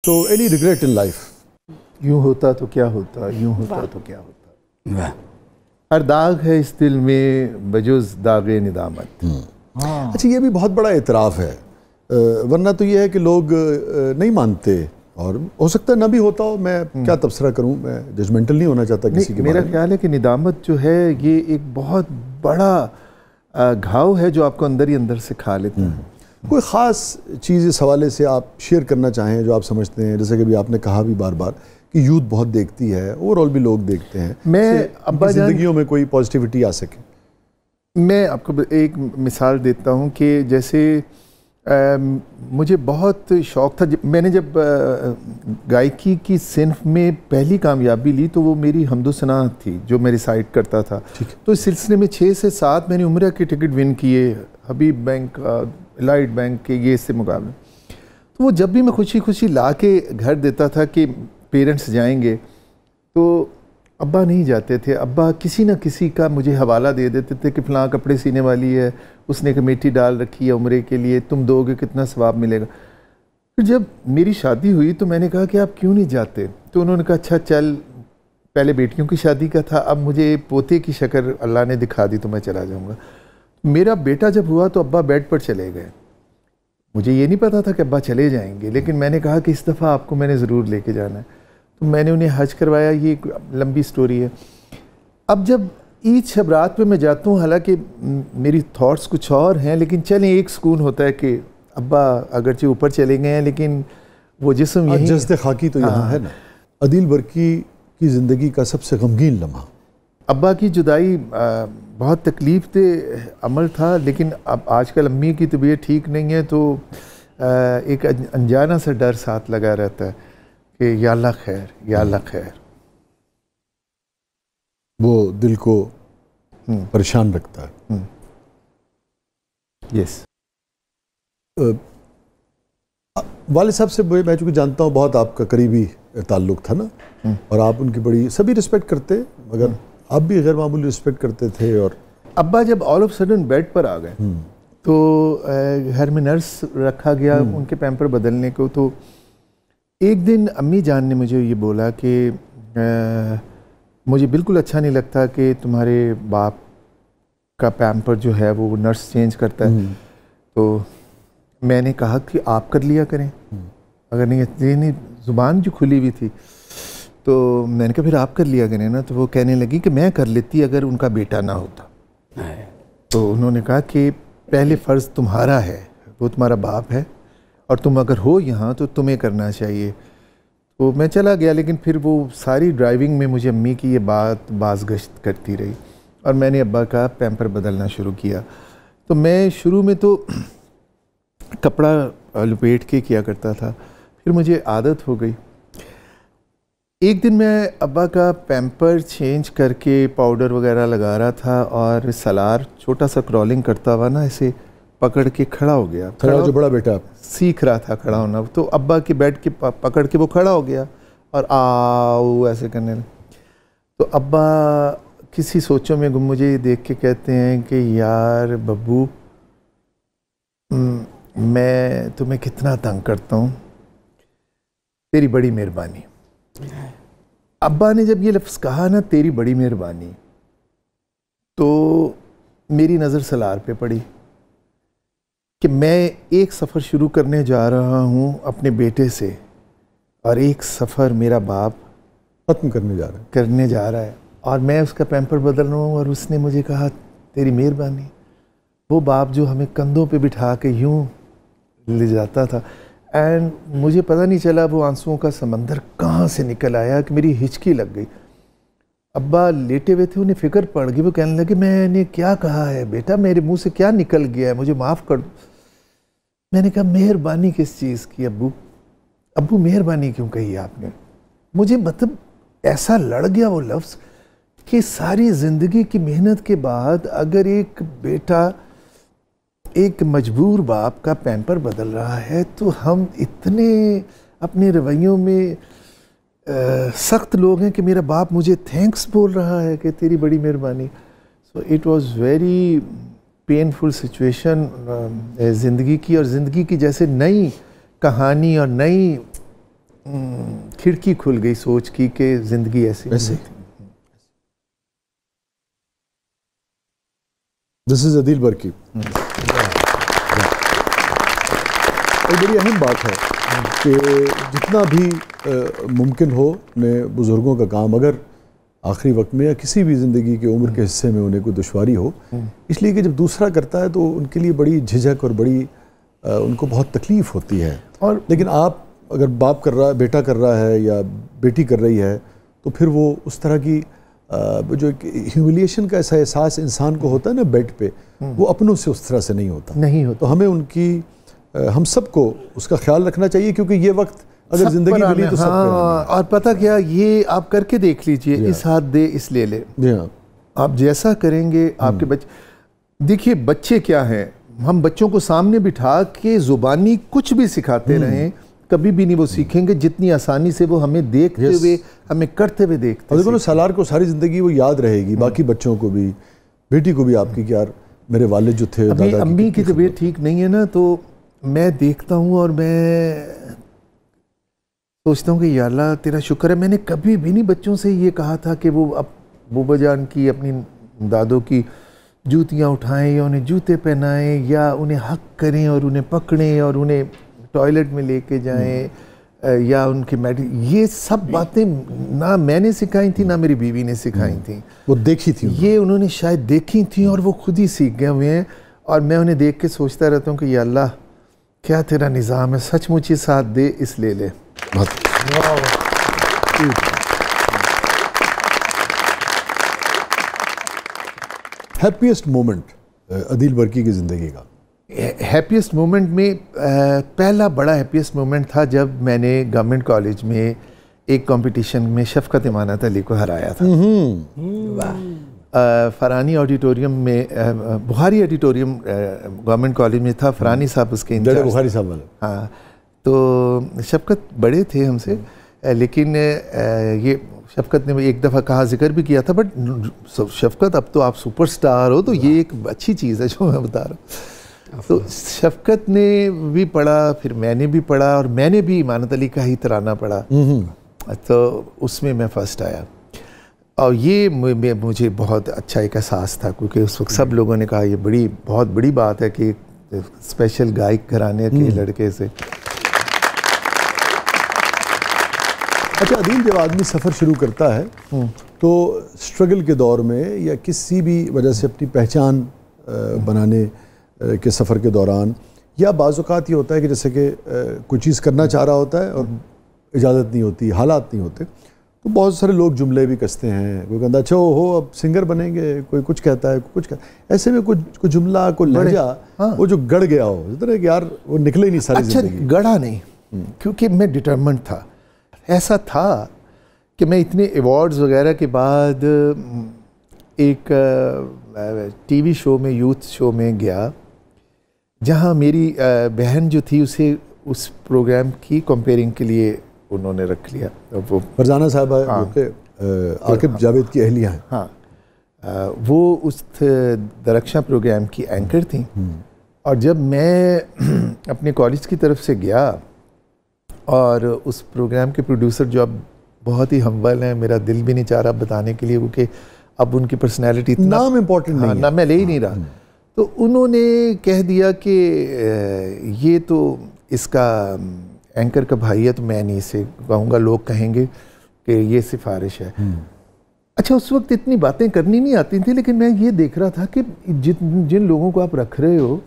So any regret in life? यूं होता तो क्या होता, यूं होता तो क्या होता। वाह। हर दाग है इस दिल में बजुज दागे निदामत। अच्छा, ये भी बहुत बड़ा एतराफ़ है, वरना तो ये है कि लोग नहीं मानते, और हो सकता है ना भी होता हो। मैं क्या तबसरा करूं, मैं जजमेंटल नहीं होना चाहता किसी के मेरा बारे में। ख्याल है कि निदामत जो है ये एक बहुत बड़ा घाव है जो आपको अंदर ही अंदर से खा लेता है। कोई ख़ास चीज़ इस हवाले से आप शेयर करना चाहें जो आप समझते हैं, जैसे कि अभी आपने कहा भी बार बार कि यूथ बहुत देखती है, ओवरऑल भी लोग देखते हैं, मैं अब्बा जान ज़िंदगियों में कोई पॉजिटिविटी आ सके। मैं आपको एक मिसाल देता हूँ कि जैसे मुझे बहुत शौक़ था। मैंने जब गायकी की सिन्फ में पहली कामयाबी ली तो वो मेरी हमदोसना थी जो मैं रिसाइट करता था। तो इस सिलसिले में 6 से 7 मैंने उम्र के टिकट विन किए, हबीब बैंक, एलाइट बैंक के, ये इससे मुकाबले। तो वो जब भी मैं खुशी खुशी ला के घर देता था कि पेरेंट्स जाएंगे, तो अब्बा नहीं जाते थे। अब्बा किसी न किसी का मुझे हवाला दे देते थे कि फ़लाँ कपड़े सीने वाली है, उसने कमेटी डाल रखी है उम्रे के लिए, तुम दोगे कितना सवाब मिलेगा। फिर जब मेरी शादी हुई तो मैंने कहा कि आप क्यों नहीं जाते? तो उन्होंने कहा अच्छा चल, पहले बेटियों की शादी का था, अब मुझे पोते की शक्ल अल्लाह ने दिखा दी तो मैं चला जाऊँगा। मेरा बेटा जब हुआ तो अब्बा बेड पर चले गए। मुझे ये नहीं पता था कि अब्बा चले जाएंगे, लेकिन मैंने कहा कि इस दफ़ा आपको मैंने ज़रूर लेके जाना है। तो मैंने उन्हें हज करवाया। ये एक लंबी स्टोरी है। अब जब ईद शब रात में मैं जाता हूँ, हालांकि मेरी थॉट्स कुछ और हैं, लेकिन चलें एक सुकून होता है कि अब्बा अगरचे ऊपर चले गए हैं लेकिन वो जिस्म यही जज्द खाकी तो यहाँ है ना। अदील बरकी की ज़िंदगी का सबसे गमगीन लम्हा। अब्बा की जुदाई बहुत तकलीफ दे अमल था, लेकिन अब आजकल अम्मी की तबीयत ठीक नहीं है तो एक अनजाना सा डर साथ लगा रहता है कि या अल्लाह खैर, या अल्लाह खैर। वो दिल को परेशान रखता है। यस। वालिद साहब से मैं चूँकि जानता हूँ बहुत आपका करीबी ताल्लुक़ था ना, और आप उनकी बड़ी सभी रिस्पेक्ट करते, मगर आप भी गैर मामूली रिस्पेक्ट करते थे। और अब्बा जब ऑल ऑफ सडन बेड पर आ गए तो घर में नर्स रखा गया उनके पैम्पर बदलने को। तो एक दिन अम्मी जान ने मुझे ये बोला कि मुझे बिल्कुल अच्छा नहीं लगता कि तुम्हारे बाप का पैम्पर जो है वो नर्स चेंज करता है। तो मैंने कहा कि आप कर लिया करें, अगर नहीं ज़ुबान जो खुली हुई थी, तो मैंने कहा फिर आप कर लिया करें ना। तो वो कहने लगी कि मैं कर लेती अगर उनका बेटा ना होता। तो उन्होंने कहा कि पहले फ़र्ज़ तुम्हारा है, वो तुम्हारा बाप है, और तुम अगर हो यहाँ तो तुम्हें करना चाहिए। तो मैं चला गया, लेकिन फिर वो सारी ड्राइविंग में मुझे अम्मी की ये बात बाज़गश्त करती रही, और मैंने अब्बा का पैम्पर बदलना शुरू किया। तो मैं शुरू में तो कपड़ा लपेट के किया करता था, फिर मुझे आदत हो गई। एक दिन मैं अब्बा का पैम्पर चेंज करके पाउडर वगैरह लगा रहा था, और सलार छोटा सा क्रॉलिंग करता हुआ ना ऐसे पकड़ के खड़ा हो गया। खड़ा जो बड़ा बेटा सीख रहा था खड़ा होना, तो अब्बा के बेड के पकड़ के वो खड़ा हो गया और आओ ऐसे करने लगा। तो अब्बा किसी सोचों में गुम मुझे देख के कहते हैं कि यार बब्बू, मैं तुम्हें कितना तंग करता हूँ, तेरी बड़ी मेहरबानी। अब्बा ने जब ये लफ्ज़ कहा ना, तेरी बड़ी मेहरबानी, तो मेरी नज़र सलार पे पड़ी कि मैं एक सफ़र शुरू करने जा रहा हूँ अपने बेटे से, और एक सफ़र मेरा बाप खत्म करने जा रहा है, और मैं उसका पैम्पर बदल रहा हूँ। और उसने मुझे कहा तेरी मेहरबानी। वो बाप जो हमें कंधों पे बिठा के यूँ ले जाता था, एंड मुझे पता नहीं चला वो आंसुओं का समंदर कहाँ से निकल आया कि मेरी हिचकी लग गई। अब्बा लेटे हुए थे, उन्हें फ़िक्र पड़ गई। वो कहने लगे मैंने क्या कहा है बेटा, मेरे मुंह से क्या निकल गया है, मुझे माफ़ कर दो। मैंने कहा मेहरबानी किस चीज़ की अब्बू? अब्बू मेहरबानी क्यों कही आपने? मुझे मतलब ऐसा लड़ गया वो लफ्ज़ कि सारी ज़िंदगी की मेहनत के बाद अगर एक बेटा एक मजबूर बाप का पैम्पर बदल रहा है, तो हम इतने अपने रवैयों में सख्त लोग हैं कि मेरा बाप मुझे थैंक्स बोल रहा है कि तेरी बड़ी मेहरबानी। So it was very painful situation ज़िंदगी की, और ज़िंदगी की जैसे नई कहानी और नई खिड़की खुल गई सोच की कि जिंदगी ऐसी वैसे नहीं होती। This is Adeel बर्की। एक बड़ी अहम बात है कि जितना भी मुमकिन हो अपने बुज़ुर्गों का काम अगर आखिरी वक्त में या किसी भी ज़िंदगी के उम्र के हिस्से में उन्हें कोई दुश्वारी हो, इसलिए कि जब दूसरा करता है तो उनके लिए बड़ी झिझक और बड़ी उनको बहुत तकलीफ़ होती है। और लेकिन आप अगर बाप कर रहा है, बेटा कर रहा है या बेटी कर रही है, तो फिर वो उस तरह की जो ह्यूमिलिएशन का ऐसा एहसास इंसान को होता है ना बेड पे, वो अपनों से उस तरह से नहीं होता। तो हमें उनकी हम सबको उसका ख्याल रखना चाहिए, क्योंकि ये वक्त अगर ज़िंदगी मिली तो सब पे आना है। और पता क्या, ये आप करके देख लीजिए, इस हाथ दे इस ले ले, आप जैसा करेंगे आपके बच्चे। देखिए बच्चे क्या हैं, हम बच्चों को सामने बिठा के ज़ुबानी कुछ भी सिखाते रहें, कभी भी नहीं वो सीखेंगे जितनी आसानी से वो हमें देखते हुए, हमें करते हुए देखते। और देखो सालार को सारी ज़िंदगी वो याद रहेगी, बाकी बच्चों को भी, बेटी को भी आपकी कि यार मेरे वालिद जो थे, अभी अम्मी की तबीयत ठीक नहीं है ना, तो मैं देखता हूँ और मैं सोचता हूँ कि या अल्लाह तेरा शुक्र है, मैंने कभी भी नहीं बच्चों से ये कहा था कि वो अब बुबा जान की, अपनी दादों की जूतियाँ उठाएं या उन्हें जूते पहनाएं या उन्हें हक करें और उन्हें पकड़ें और उन्हें टॉयलेट में लेके जाएं या उनके ये सब बातें ना मैंने सिखाई थी ना मेरी बीवी ने सिखाई थी, वो देखी थी, ये उन्होंने शायद देखी थी और वो खुद ही सीख गए हुए हैं। और मैं उन्हें देख के सोचता रहता हूँ कि या अल्लाह क्या तेरा निज़ाम है, सचमुच ही साथ दे इस ले ले। हैप्पीएस्ट मोमेंट अदील बर्की की ज़िंदगी का? हैप्पीएस्ट मोमेंट में पहला बड़ा हैप्पीएस्ट मोमेंट था जब मैंने गवर्नमेंट कॉलेज में एक कंपटीशन में शफकत इमानत अली को हराया था। फरानी ऑडिटोरियम में, बुखारी ऑडिटोरियम गवर्नमेंट कॉलेज में था, फरानी साहब उसके इंचार्ज, बुखारी साहब वाले। हाँ, तो शफकत बड़े थे हमसे, लेकिन ये शफकत ने एक दफ़ा कहा, जिक्र भी किया था, बट शफकत अब तो आप सुपरस्टार हो, तो ये एक अच्छी चीज़ है जो मैं बता रहा हूँ। तो शफकत ने भी पढ़ा, फिर मैंने भी पढ़ा और मैंने भी इमानत अली का ही तराना पढ़ा, तो उसमें मैं फ़र्स्ट आया। और ये मुझे बहुत अच्छा एक एहसास था, क्योंकि उस वक्त सब लोगों ने कहा ये बहुत बड़ी बात है कि स्पेशल गायक घराने के लड़के से। अच्छा अदील, जब आदमी सफ़र शुरू करता है तो स्ट्रगल के दौर में या किसी भी वजह से अपनी पहचान बनाने के सफ़र के दौरान, या बाज़ औक़ात ये होता है कि जैसे कि कोई चीज़ करना चाह रहा होता है और इजाज़त नहीं होती, हालात नहीं होते, तो बहुत सारे लोग जुमले भी कसते हैं। कोई कहता अच्छा हो अब सिंगर बनेंगे, कोई कुछ कहता है, कुछ कहता है। ऐसे में कुछ जुमला, कोई लहजा, वो जो गड़ गया हो, जिस तरह कि यार वो निकले ही नहीं सारी ज़िंदगी। अच्छा गड़ा नहीं, क्योंकि मैं डिटरमेंट था। ऐसा था कि मैं इतने अवार्ड्स वगैरह के बाद एक टीवी शो में, यूथ शो में गया, जहां मेरी बहन जो थी उसे उस प्रोग्राम की कंपेयरिंग के लिए उन्होंने रख लिया। वो फरजाना साहब आकिब जावेद की अहलिया हैं। हाँ, वो उस दरख्शां प्रोग्राम की एंकर थी। और जब मैं अपने कॉलेज की तरफ से गया और उस प्रोग्राम के प्रोड्यूसर जो अब बहुत ही हम्बल हैं, मेरा दिल भी नहीं चाह रहा बताने के लिए, क्योंकि अब उनकी पर्सनैलिटी इतना नाम इम्पोर्टेंट नहीं है, ना मैं ले ही नहीं रहा, तो उन्होंने कह दिया कि ये तो इसका एंकर का भाई है, तो मैं नहीं इसे कहूँगा, लोग कहेंगे कि ये सिफारिश है। अच्छा, उस वक्त इतनी बातें करनी नहीं आती थी, लेकिन मैं ये देख रहा था कि जिन लोगों को आप रख रहे हो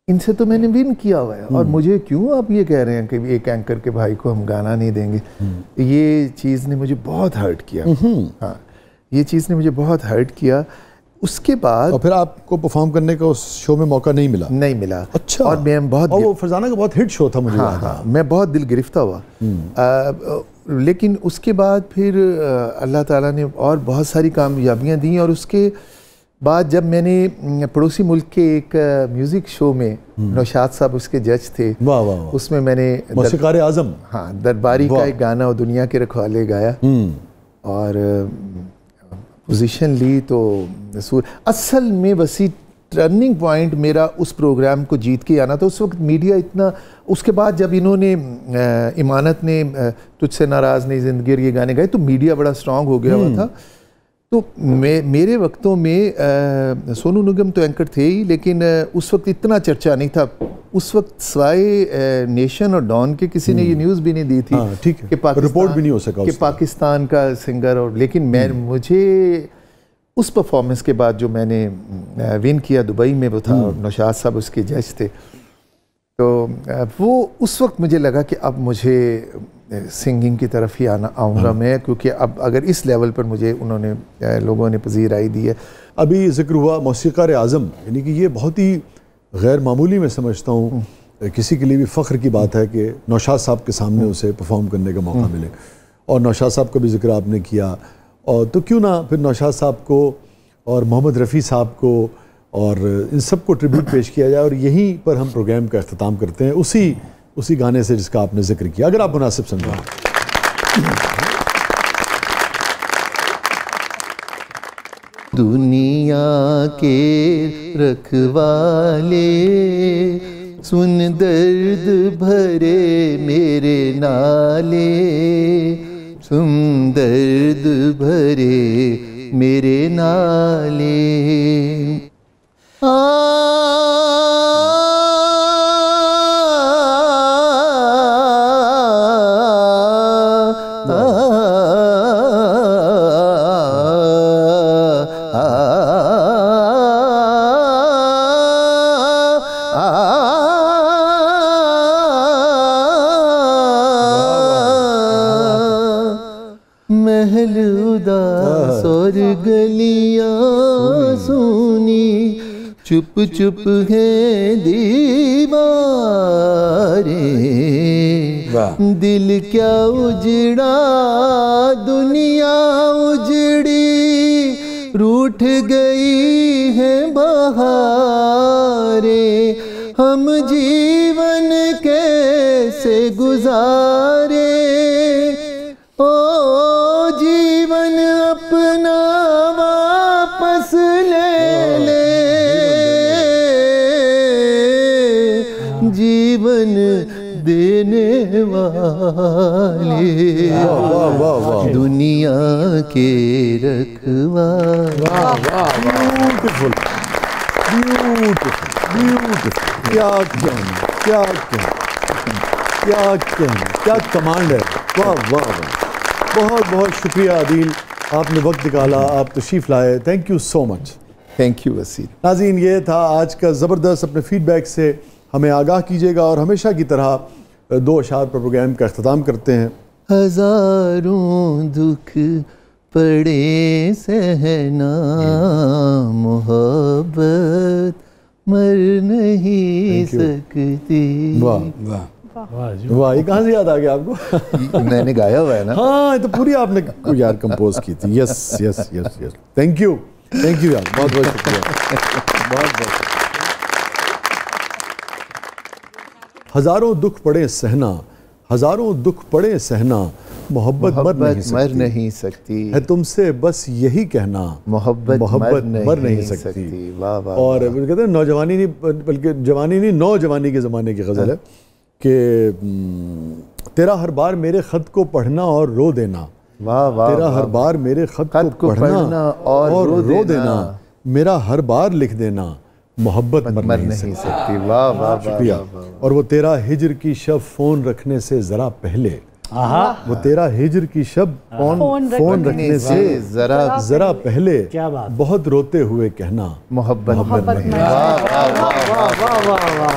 इनसे तो मैंने विन किया हुआ है, और मुझे क्यों आप ये कह रहे हैं कि एक एंकर के भाई को हम गाना नहीं देंगे। ये चीज़ ने मुझे बहुत हर्ट किया। हाँ, ये चीज़ ने मुझे बहुत हर्ट किया। उसके बाद और फिर आपको परफॉर्म करने का उस शो में मौका नहीं मिला? अच्छा। और मैं बहुत, और वो फरजाना का बहुत हिट शो था मुझे याद है। मैं बहुत दिल गिरफ्तार हुआ। लेकिन उसके बाद फिर अल्लाह ताला ने और बहुत सारी कामयाबियाँ दी, और उसके बाद जब मैंने पड़ोसी मुल्क के एक म्यूज़िक शो में, नौशाद साहब उसके जज थे, वाह वाह वाह, उसमें मैंने मौसीक़ार आज़म, हाँ, दरबारी का एक गाना, और दुनिया के रखवाले गाया और पोजीशन ली। तो असल में वसी टर्निंग पॉइंट मेरा उस प्रोग्राम को जीत के आना था। उस वक्त मीडिया इतना, उसके बाद जब इन्होंने इमानत ने तुझसे नाराज़ नहीं ज़िंदगी ये गाने गाए तो मीडिया बड़ा स्ट्रांग हो गया हुआ था। तो मेरे वक्तों में सोनू निगम तो एंकर थे ही, लेकिन उस वक्त इतना चर्चा नहीं था। उस वक्त स्वाए नेशन और डॉन के किसी ने ये न्यूज़ भी नहीं दी थी कि रिपोर्ट भी नहीं हो सका कि पाकिस्तान का सिंगर। और लेकिन मुझे उस परफॉर्मेंस के बाद जो मैंने विन किया दुबई में, वो था नौशाद साहब उसके जज थे, तो वो उस वक्त मुझे लगा कि अब मुझे सिंगिंग की तरफ ही आऊँगा मैं, क्योंकि अब अगर इस लेवल पर मुझे उन्होंने लोगों ने पजीराई दी है। अभी जिक्र हुआ मौसीक़ार आज़म, यानी कि ये बहुत ही गैर मामूली मैं समझता हूँ, किसी के लिए भी फ़ख्र की बात है कि नौशाद साहब के सामने उसे परफॉर्म करने का मौका मिले। और नौशाद साहब का भी जिक्र आपने किया, और तो क्यों ना फिर नौशाद साहब को और मोहम्मद रफ़ी साहब को और इन सब को ट्रिब्यूट पेश किया जाए, और यहीं पर हम प्रोग्राम का अख्ताम करते हैं उसी गाने से जिसका आपने जिक्र किया, अगर आप मुनासिब समझें। दुनिया के रखवाले सुन दर्द भरे मेरे नाले, सुन दर्द भरे मेरे नाले। महल उदास और गलियां सुनी, चुप चुप है दीवारें, दिल क्या उजड़ा दुनिया उजड़ी, रूठ गई है बहारें, हम जीवन कैसे गुजारे, ओ जीवन अपना वापस ले ले, जीवन देने वाले दुनिया के रखवाले। ब्यूटीफुल ब्यूटीफुल ब्यूटीफुल, क्या कहना, क्या कहना, क्या कहना, क्या कमांड है। वाह वाह वाह, बहुत बहुत शुक्रिया आदिल, आपने वक्त निकाला, आप तशरीफ़ लाए, thank you so much. Thank you Wasil. नाज़रीन, ये था आज का ज़बरदस्त। अपने फीडबैक से हमें आगाह कीजिएगा, और हमेशा की तरह 2 अशार पर प्रोग्राम का अख्ताम करते हैं। हज़ारों दुख पड़े सहना, मोहब्बत मर नहीं सकती। वाह वाह वाह, ये कहाँ से याद आ गया आपको? मैंने गाया हुआ है ना। हाँ, ये तो पूरी आपने यार कंपोज की थी। Yes yes yes yes, thank you यार, बहुत बहुत शुक्रिया, बहुत बहुत। हज़ारों दुख पड़े सहना, हज़ारों दुख पड़े सहना, मोहब्बत मर नहीं सकती, है तुमसे बस यही कहना, मोहब्बत मर नहीं सकती। वाह वाह। और कहते हैं नौजवानी नहीं, बल्कि जवानी नहीं, नौजवानी के ज़माने की गज़ल है कि तेरा हर बार मेरे ख़त को पढ़ना और रो देना। वाह वाह। तेरा हर बार मेरे ख़त को पढ़ना और रो देना, मेरा हर बार लिख देना, मोहब्बत मर नहीं सकती। वाह वाह, शुक्रिया। और वो तेरा हिजर की शब फ़ोन रखने से ज़रा पहले, वो तेरा हिजर की शब फोन रखने से जरा पहले, क्या बात, बहुत रोते हुए कहना, मोहब्बत मर नहीं। वाह वाह वाह वाह वाह वाह।